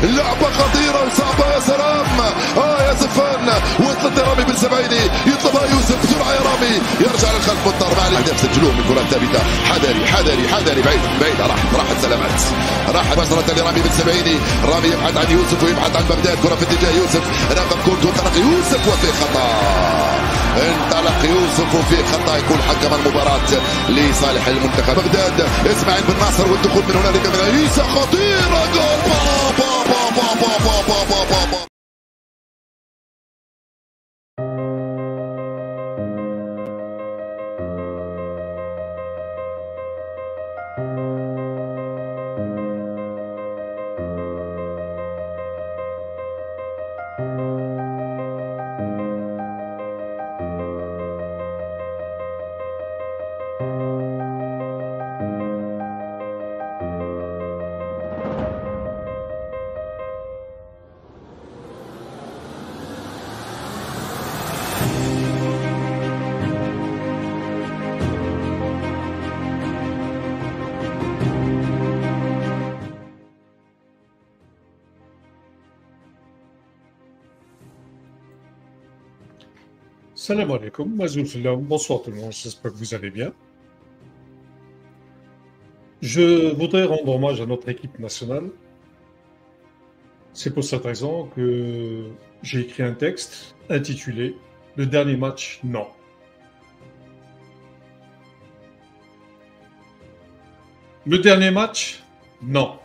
لعبة خطيرة وصعبة يا سلام. يا زفان وصلت رامي بن سبعيني يطلبها يوسف بسرعة يا رامي يرجع للخلف مضطر مع الأهداف سجلوه من كرة ثابتة. حذري حذري حذري بعيدة راحت سلامات راحت مباشرة لرامي بن سبعيني. رامي يبحث عن يوسف ويبحث عن بغداد. كرة في اتجاه يوسف رقم كنت وانطلق يوسف وفي خطأ. انطلق يوسف وفي خطأ يكون حكم المباراة لصالح المنتخب. بغداد اسماعيل بن ناصر والدخول من هنالك من عيسى خطيرة جول. Salam alaikum, Mazoul Filam, bonsoir tout le monde, j'espère que vous allez bien. Je voudrais rendre hommage à notre équipe nationale. C'est pour cette raison que j'ai écrit un texte intitulé « Le dernier match, non ». Le dernier match, non.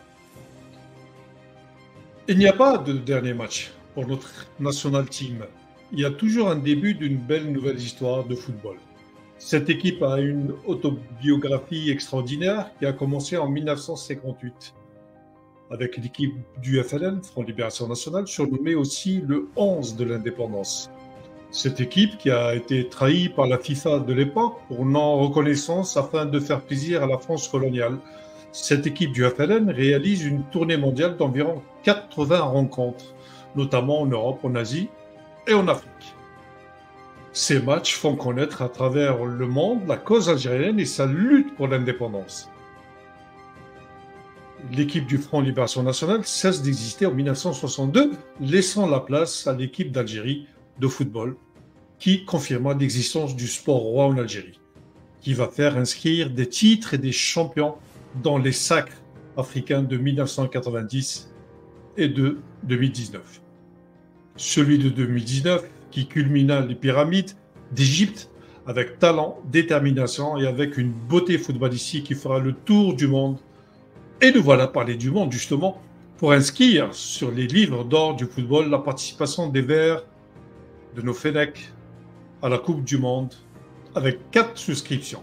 Il n'y a pas de dernier match pour notre national team. Il y a toujours un début d'une belle nouvelle histoire de football. Cette équipe a une autobiographie extraordinaire qui a commencé en 1958 avec l'équipe du FLN, Front Libération Nationale, surnommée aussi le 11 de l'indépendance. Cette équipe qui a été trahie par la FIFA de l'époque pour non-reconnaissance afin de faire plaisir à la France coloniale. Cette équipe du FLN réalise une tournée mondiale d'environ 80 rencontres, notamment en Europe, en Asie et en Afrique. Ces matchs font connaître à travers le monde la cause algérienne et sa lutte pour l'indépendance. L'équipe du Front Libération Nationale cesse d'exister en 1962, laissant la place à l'équipe d'Algérie de football, qui confirma l'existence du sport roi en Algérie, qui va faire inscrire des titres et des champions dans les sacres africains de 1990 et de 2019. Celui de 2019 qui culmina les pyramides d'Égypte avec talent, détermination et avec une beauté footballistique qui fera le tour du monde. Et nous voilà parler du monde justement pour inscrire sur les livres d'or du football la participation des Verts de nos Fennecs à la Coupe du Monde avec 4 souscriptions.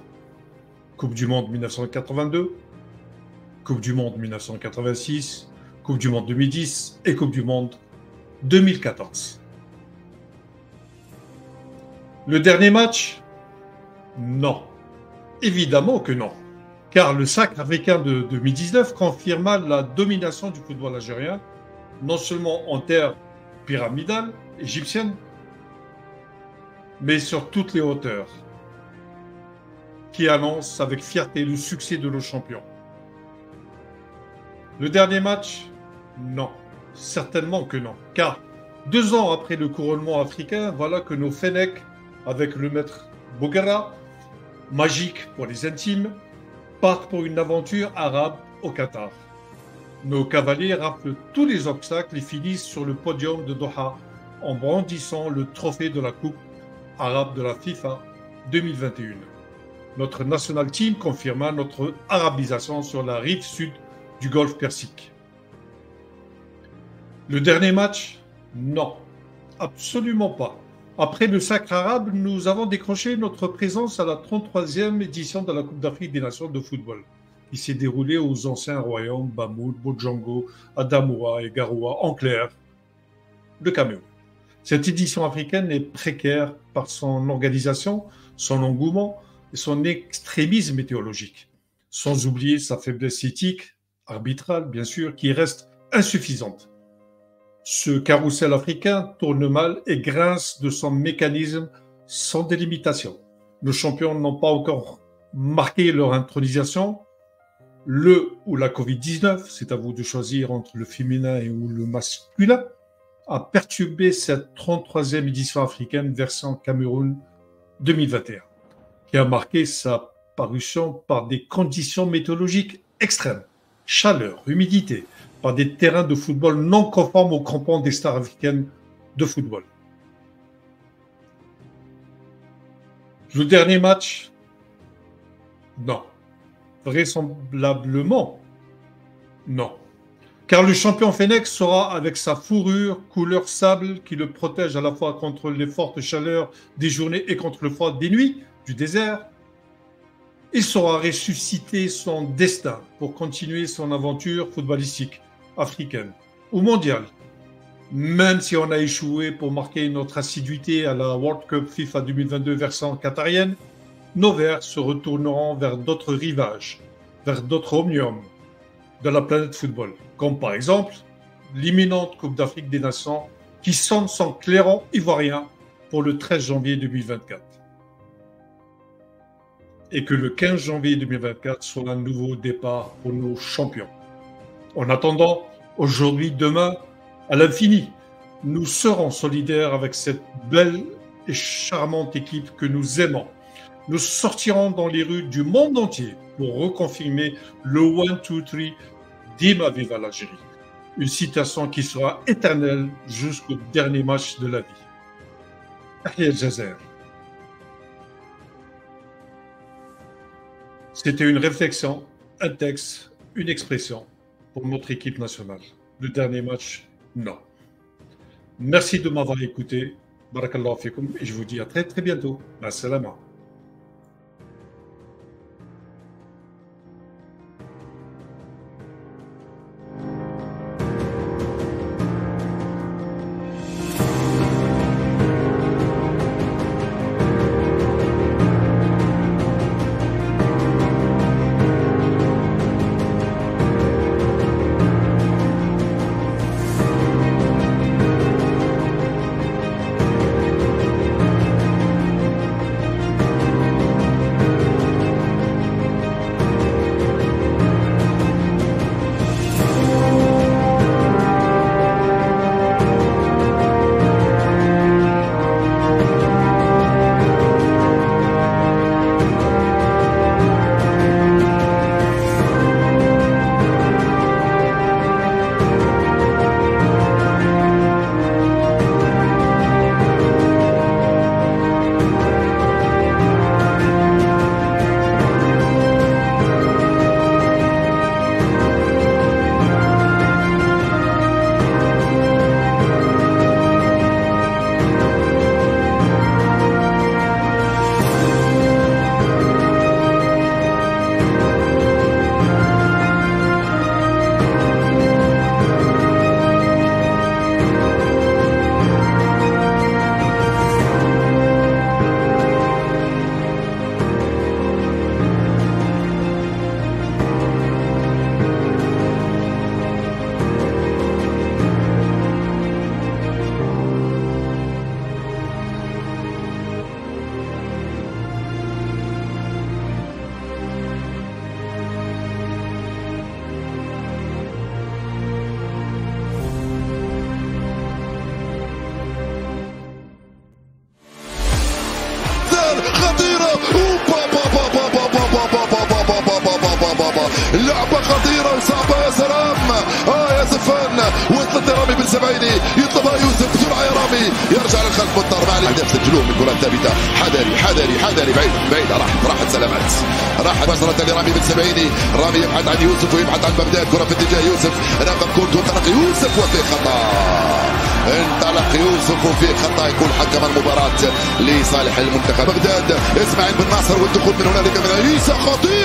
Coupe du Monde 1982, Coupe du Monde 1986, Coupe du Monde 2010 et Coupe du Monde 2014. Le dernier match? Non. Évidemment que non. Car le sacre africain de 2019 confirma la domination du football algérien, non seulement en terre pyramidale, égyptienne, mais sur toutes les hauteurs, qui annonce avec fierté le succès de nos champions. Le dernier match? Non. Certainement que non. Car 2 ans après le couronnement africain, voilà que nos Fennecs, avec le maître Bouguera, magique pour les intimes, partent pour une aventure arabe au Qatar. Nos cavaliers raflent tous les obstacles et finissent sur le podium de Doha en brandissant le trophée de la Coupe arabe de la FIFA 2021. Notre national team confirma notre arabisation sur la rive sud du golfe Persique. Le dernier match? Non, absolument pas. Après le sacre arabe, nous avons décroché notre présence à la 33e édition de la Coupe d'Afrique des Nations de football, qui s'est déroulée aux anciens royaumes Bamoud, Bodjango, Adamoua et Garoua, en clair, le Cameroun. Cette édition africaine est précaire par son organisation, son engouement et son extrémisme météorologique, sans oublier sa faiblesse éthique, arbitrale bien sûr, qui reste insuffisante. Ce carrousel africain tourne mal et grince de son mécanisme sans délimitation. Nos champions n'ont pas encore marqué leur intronisation. le ou la Covid-19, c'est à vous de choisir entre le féminin et ou le masculin, a perturbé cette 33e édition africaine versant Cameroun 2021, qui a marqué sa parution par des conditions météorologiques extrêmes, chaleur, humidité, par des terrains de football non conformes aux crampons des stars africaines de football. Le dernier match, non. Vraisemblablement, non. Car le champion Fennec sera avec sa fourrure couleur sable qui le protège à la fois contre les fortes chaleurs des journées et contre le froid des nuits du désert. Il saura ressusciter son destin pour continuer son aventure footballistique africaine ou mondiale. Même si on a échoué pour marquer notre assiduité à la World Cup FIFA 2022 versant qatarienne, nos Verts se retourneront vers d'autres rivages, vers d'autres omniums de la planète football, comme par exemple l'imminente Coupe d'Afrique des Nations qui sonne son clairon ivoirien pour le 13 janvier 2024. Et que le 15 janvier 2024 soit un nouveau départ pour nos champions. En attendant, aujourd'hui, demain, à l'infini, nous serons solidaires avec cette belle et charmante équipe que nous aimons. Nous sortirons dans les rues du monde entier pour reconfirmer le 1-2-3 d'Ima Viva l'Algérie. Une citation qui sera éternelle jusqu'au dernier match de la vie. Tahia Jazer. C'était une réflexion, un texte, une expression pour notre équipe nationale. Le dernier match, non. Merci de m'avoir écouté. Barakallahu fikoum. Et je vous dis à très très bientôt. Assalama. لعبة خطيرة وصعبة يا سلام. يا زفان وصلت رامي بن سبعيني يطلبها يوسف بسرعة يا رامي يرجع للخلف مضطر مع الأهداف سجلوه من كرة ثابتة. حذري حذري حذري بعيدة راحت سلامات راحت بصرة لرامي بن سبعيني. رامي يبحث عن يوسف ويبحث عن بغداد. كرة في اتجاه يوسف رقم كنت وانطلق يوسف وفي خطأ. انطلق يوسف وفي خطأ يكون حكم المباراة لصالح المنتخب. بغداد اسماعيل بن ناصر والدخول من هنالك من عيسى خطير